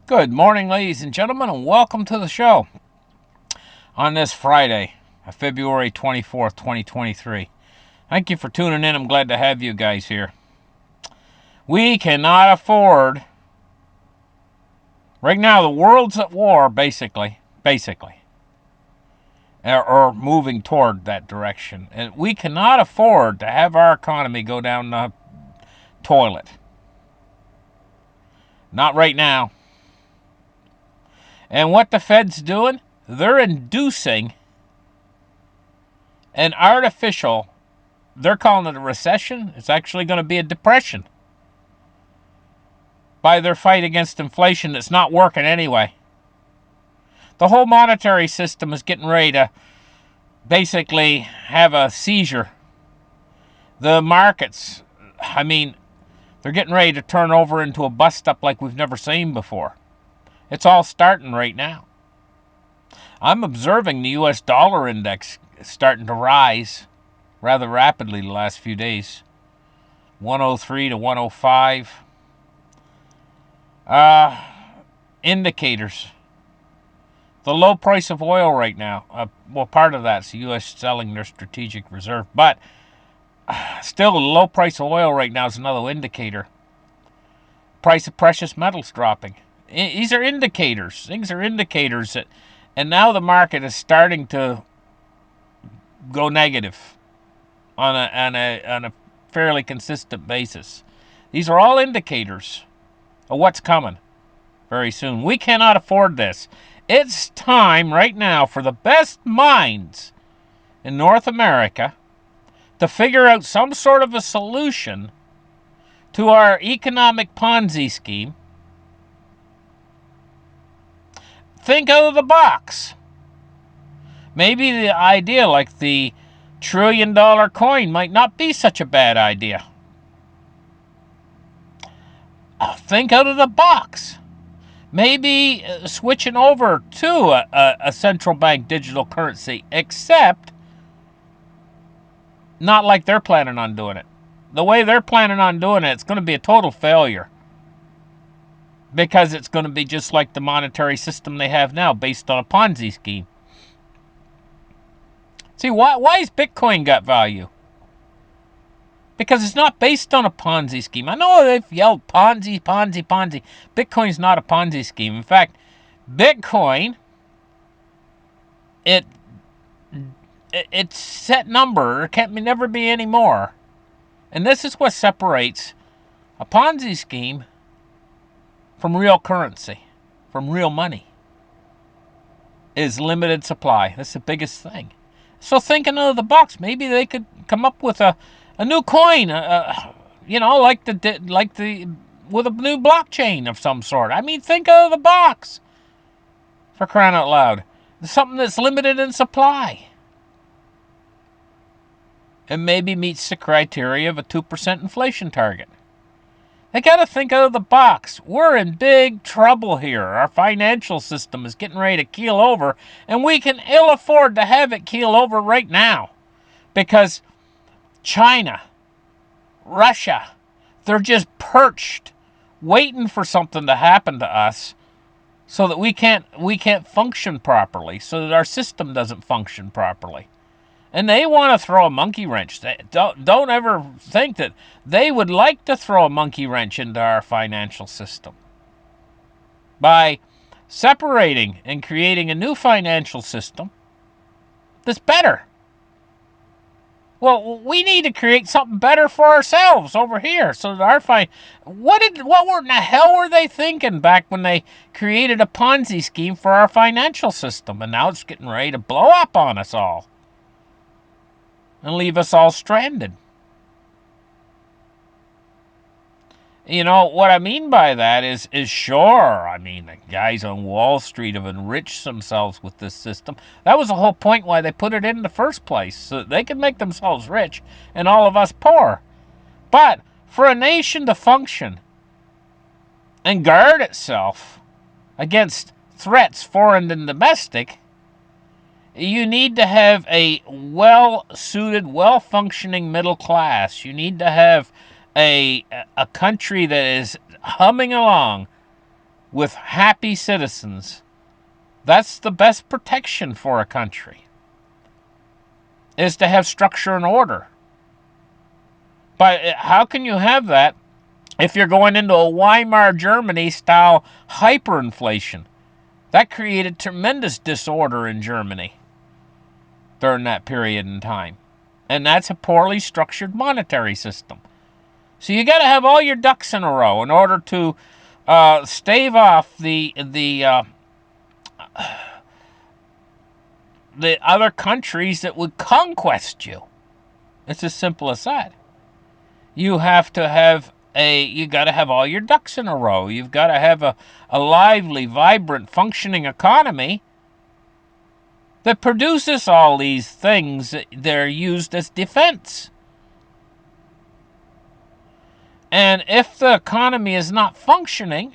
Good morning, ladies and gentlemen, and welcome to the show on this Friday, February 24th, 2023. Thank you for tuning in. I'm glad to have you guys here. We cannot afford, right now, the world's at war, basically, or moving toward that direction. And we cannot afford to have our economy go down the toilet. Not right now. And what the Fed's doing, they're inducing an artificial, they're calling it a recession. It's actually going to be a depression by their fight against inflation that's not working anyway. The whole monetary system is getting ready to basically have a seizure. The markets, they're getting ready to turn over into a bust-up like we've never seen before. It's all starting right now. I'm observing the U.S. dollar index starting to rise rather rapidly the last few days. 103 to 105. Indicators. The low price of oil right now. Part of that's the U.S. selling their strategic reserve. But still, the low price of oil right now is another indicator. Price of precious metals dropping. These are indicators. Things are indicators that, and now the market is starting to go negative on a fairly consistent basis. These are all indicators of what's coming very soon. We cannot afford this. It's time right now for the best minds in North America to figure out some sort of a solution to our economic Ponzi scheme. Think out of the box. Maybe the idea like the $1 trillion coin might not be such a bad idea. Think out of the box. Maybe switching over to a central bank digital currency, except not like they're planning on doing it. The way they're planning on doing it, it's going to be a total failure. Because it's going to be just like the monetary system they have now, based on a Ponzi scheme. See, why has Bitcoin got value? Because it's not based on a Ponzi scheme. I know they've yelled Ponzi. Bitcoin's not a Ponzi scheme. In fact, Bitcoin, it's set number. There can never be any more. And this is what separates a Ponzi scheme from real currency, from real money, is limited supply. That's the biggest thing. So thinking out of the box, maybe they could come up with a new coin, like the with a new blockchain of some sort. Think out of the box, for crying out loud. Something that's limited in supply, and maybe meets the criteria of a 2% inflation target. They got to think out of the box. We're in big trouble here. Our financial system is getting ready to keel over, and we can ill afford to have it keel over right now. Because China, Russia, they're just perched, waiting for something to happen to us so that we can't function properly, so that our system doesn't function properly. And they want to throw a monkey wrench. Don't ever think that they would like to throw a monkey wrench into our financial system by separating and creating a new financial system that's better. Well, we need to create something better for ourselves over here, so that our what in the hell were they thinking back when they created a Ponzi scheme for our financial system, and now it's getting ready to blow up on us all and leave us all stranded. You know, what I mean by that is sure, the guys on Wall Street have enriched themselves with this system. That was the whole point why they put it in the first place, so that they could make themselves rich and all of us poor. But for a nation to function and guard itself against threats, foreign and domestic, you need to have a well-suited, well-functioning middle class. You need to have a country that is humming along with happy citizens. That's the best protection for a country, is to have structure and order. But how can you have that if you're going into a Weimar Germany style hyperinflation? That created tremendous disorder in Germany during that period in time. And that's a poorly structured monetary system. So you got to have all your ducks in a row in order to stave off the other countries that would conquest you. It's as simple as that. You have to have you got to have all your ducks in a row. You've got to have a lively, vibrant, functioning economy that produces all these things that are used as defense. And if the economy is not functioning,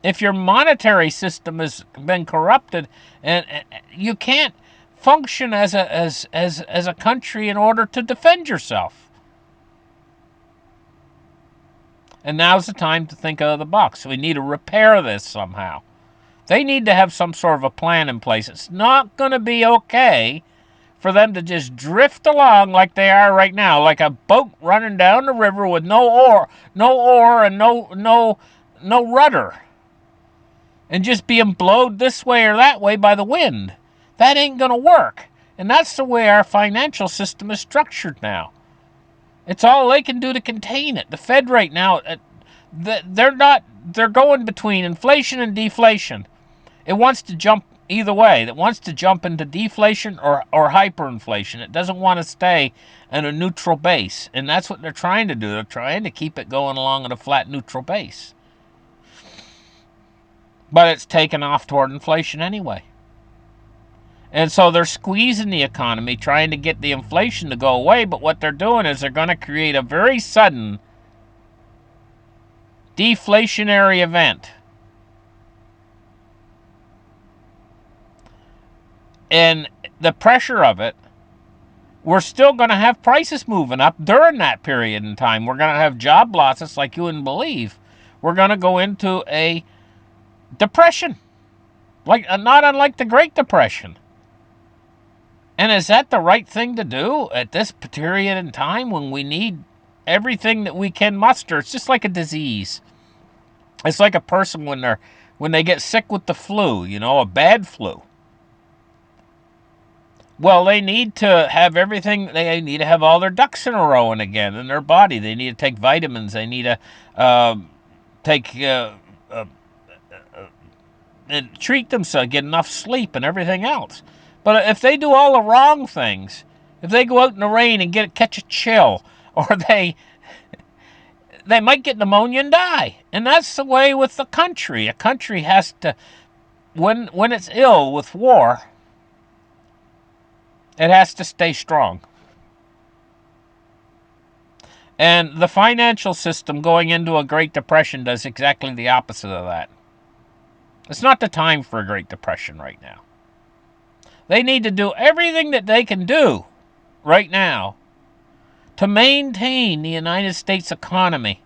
if your monetary system has been corrupted, and you can't function as a country in order to defend yourself. And now's the time to think out of the box. We need to repair this somehow. They need to have some sort of a plan in place. It's not going to be okay for them to just drift along like they are right now, like a boat running down the river with no oar and no rudder, and just being blowed this way or that way by the wind. That ain't going to work. And that's the way our financial system is structured now. It's all they can do to contain it. The Fed right now, they're going between inflation and deflation. It wants to jump either way. It wants to jump into deflation or hyperinflation. It doesn't want to stay in a neutral base. And that's what they're trying to do. They're trying to keep it going along at a flat neutral base. But it's taken off toward inflation anyway. And so they're squeezing the economy, trying to get the inflation to go away. But what they're doing is they're going to create a very sudden deflationary event. And the pressure of it, we're still going to have prices moving up during that period in time. We're going to have job losses like you wouldn't believe. We're going to go into a depression, like not unlike the Great Depression. And is that the right thing to do at this period in time when we need everything that we can muster? It's just like a disease. It's like a person when they get sick with the flu, a bad flu. Well, they need to have everything. They need to have all their ducks in a row and again in their body. They need to take vitamins. They need to take and treat themselves, get enough sleep and everything else. But if they do all the wrong things, if they go out in the rain and catch a chill, or they might get pneumonia and die. And that's the way with the country. A country has to, when it's ill with war, it has to stay strong. And the financial system going into a Great Depression does exactly the opposite of that. It's not the time for a Great Depression right now. They need to do everything that they can do right now to maintain the United States economy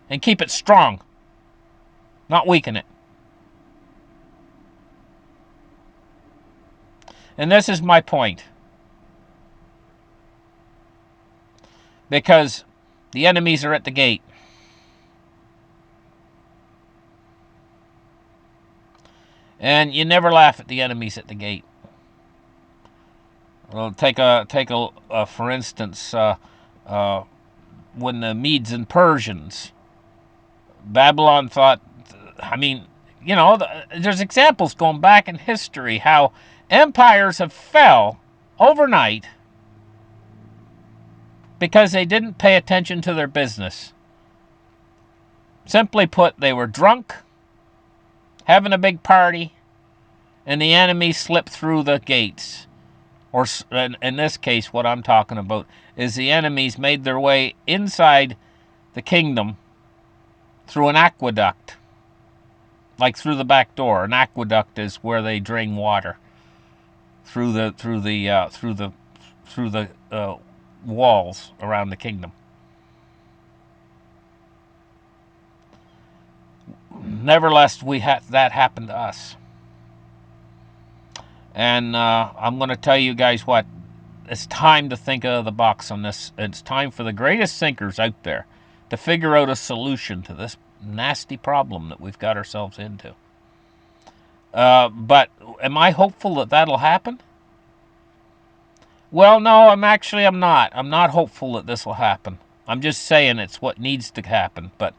and keep it strong, not weaken it. And this is my point. Because the enemies are at the gate. And you never laugh at the enemies at the gate. Well, take a for instance, when the Medes and Persians, Babylon thought, there's examples going back in history how empires have fell overnight because they didn't pay attention to their business. Simply put, they were drunk, having a big party, and the enemy slipped through the gates. Or in this case, what I'm talking about is the enemies made their way inside the kingdom through an aqueduct, like through the back door. An aqueduct is where they drain water through the walls around the kingdom. Never lest that happen to us. And I'm going to tell you guys what. It's time to think out of the box on this. It's time for the greatest thinkers out there to figure out a solution to this nasty problem that we've got ourselves into. But am I hopeful that that'll happen? Well, no, I'm not. I'm not hopeful that this will happen. I'm just saying it's what needs to happen, but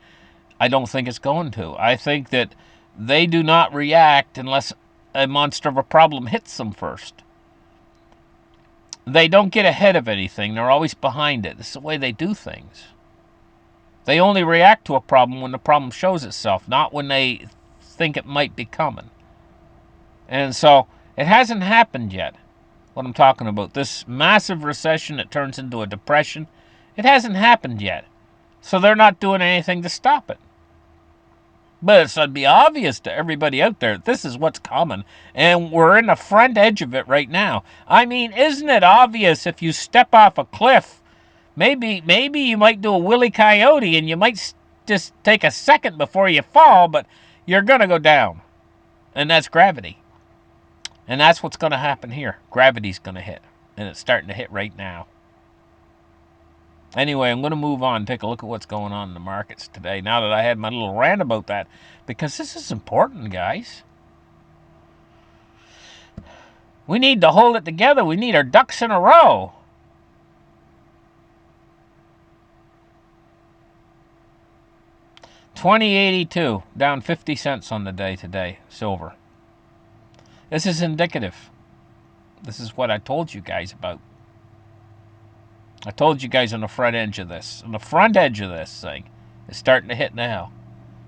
I don't think it's going to. I think that they do not react unless a monster of a problem hits them first. They don't get ahead of anything. They're always behind it. This is the way they do things. They only react to a problem when the problem shows itself, not when they think it might be coming. And so it hasn't happened yet, what I'm talking about. This massive recession that turns into a depression, it hasn't happened yet. So they're not doing anything to stop it. But it should be obvious to everybody out there, this is what's coming. And we're in the front edge of it right now. I mean, isn't it obvious if you step off a cliff, maybe you might do a Willy Coyote and you might just take a second before you fall, but you're going to go down. And that's gravity. And that's what's going to happen here. Gravity's going to hit. And it's starting to hit right now. Anyway, I'm going to move on and take a look at what's going on in the markets today, now that I had my little rant about that, because this is important, guys. We need to hold it together. We need our ducks in a row. $20.82, down 50 cents on the day today, silver. This is indicative. This is what I told you guys about. I told you guys on the front edge of this. On the front edge of this thing. It's starting to hit now.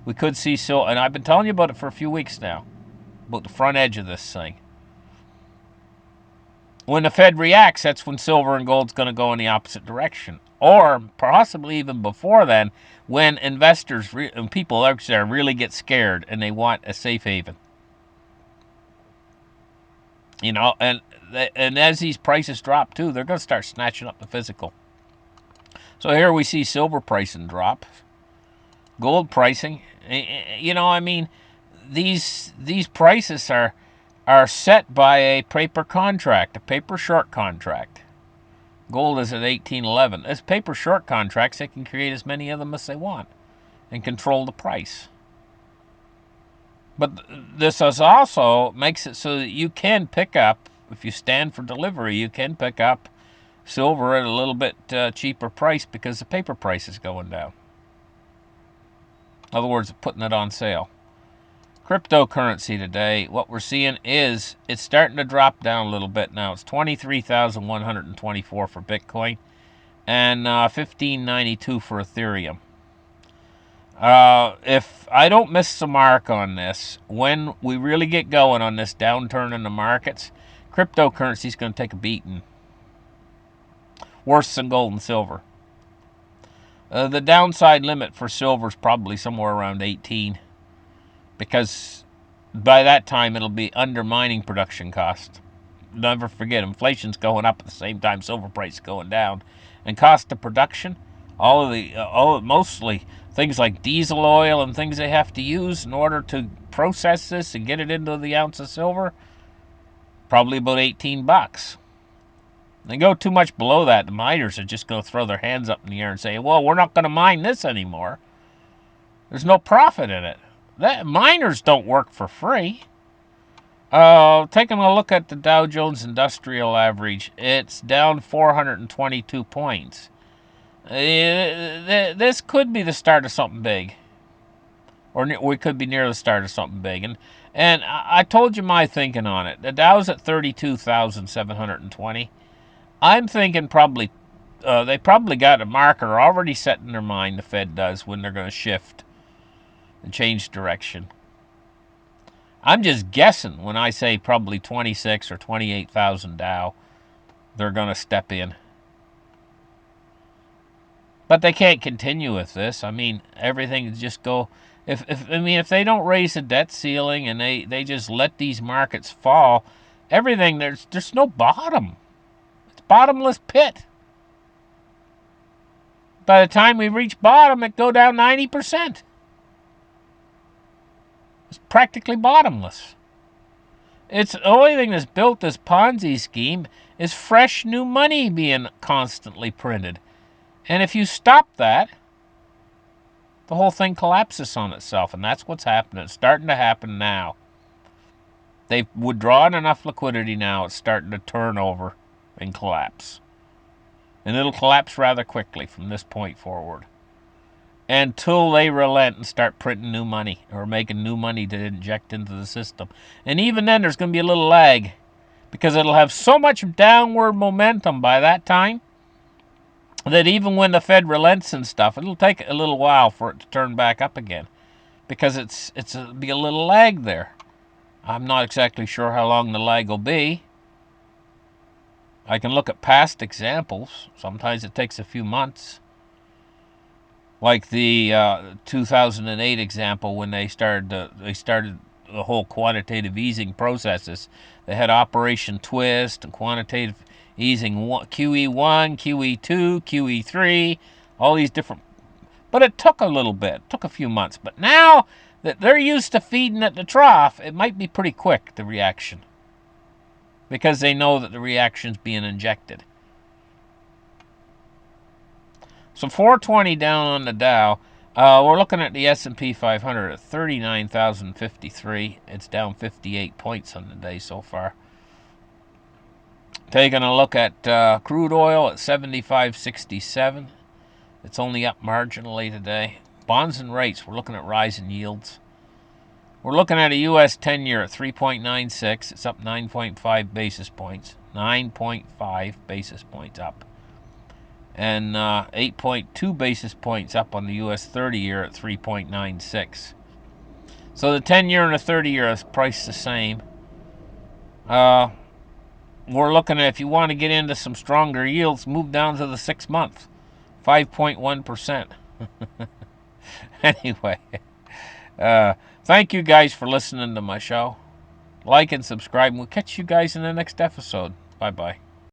We could see silver, and I've been telling you about it for a few weeks now. About the front edge of this thing. When the Fed reacts, that's when silver and gold's going to go in the opposite direction. Or possibly even before then, when investors and people out there really get scared and they want a safe haven. You know, and as these prices drop too, they're going to start snatching up the physical. So here we see silver pricing drop. Gold pricing, you know, I mean, these prices are set by a paper contract, a paper short contract. Gold is at 1811. As paper short contracts, they can create as many of them as they want and control the price. But this also makes it so that you can pick up, if you stand for delivery, you can pick up silver at a little bit cheaper price because the paper price is going down. In other words, putting it on sale. Cryptocurrency today, what we're seeing is it's starting to drop down a little bit now. It's 23,124 for Bitcoin and 1592 for Ethereum. If I don't miss the mark on this, when we really get going on this downturn in the markets, cryptocurrency is going to take a beating. Worse than gold and silver. The downside limit for silver is probably somewhere around 18, because by that time it'll be under mining production cost. Never forget, inflation's going up at the same time silver price is going down, and cost of production, mostly things like diesel oil and things they have to use in order to process this and get it into the ounce of silver, probably about $18. They go too much below that, the miners are just going to throw their hands up in the air and say, well, we're not going to mine this anymore. There's no profit in it. Miners don't work for free. Taking a look at the Dow Jones Industrial Average, it's down 422 points. This could be the start of something big. Or we could be near the start of something big. And I told you my thinking on it. The Dow's at 32,720. I'm thinking they probably got a marker already set in their mind, the Fed does, when they're going to shift and change direction. I'm just guessing when I say probably 26 or 28,000 Dow, they're going to step in. But they can't continue with this. I mean, everything just go. If they don't raise the debt ceiling and they just let these markets fall, everything there's no bottom. It's bottomless pit. By the time we reach bottom, it go down 90%. It's practically bottomless. It's the only thing that's built this Ponzi scheme is fresh new money being constantly printed. And if you stop that, the whole thing collapses on itself, and that's what's happening. It's starting to happen now. They've withdrawn enough liquidity now, it's starting to turn over and collapse. And it'll collapse rather quickly from this point forward, until they relent and start printing new money or making new money to inject into the system. And even then, there's going to be a little lag, because it'll have so much downward momentum by that time that even when the Fed relents and stuff, it'll take a little while for it to turn back up again, because it'll be a little lag there. I'm not exactly sure how long the lag will be. I can look at past examples. Sometimes it takes a few months. Like the 2008 example, when they started the whole quantitative easing processes. They had Operation Twist and quantitative easing QE1, QE2, QE3, all these different. But it took a little bit. It took a few months. But now that they're used to feeding at the trough, it might be pretty quick, the reaction, because they know that the reaction's being injected. So 420 down on the Dow. We're looking at the S&P 500 at 39,053. It's down 58 points on the day so far. Taking a look at crude oil at 75.67. It's only up marginally today. Bonds and rates, we're looking at rising yields. We're looking at a U.S. 10-year at 3.96. It's up 9.5 basis points. 9.5 basis points up. And 8.2 basis points up on the U.S. 30-year at 3.96. So the 10-year and the 30-year is priced the same. We're looking at, if you want to get into some stronger yields, move down to the 6-month, 5.1%. Anyway, thank you guys for listening to my show. Like and subscribe, and we'll catch you guys in the next episode. Bye-bye.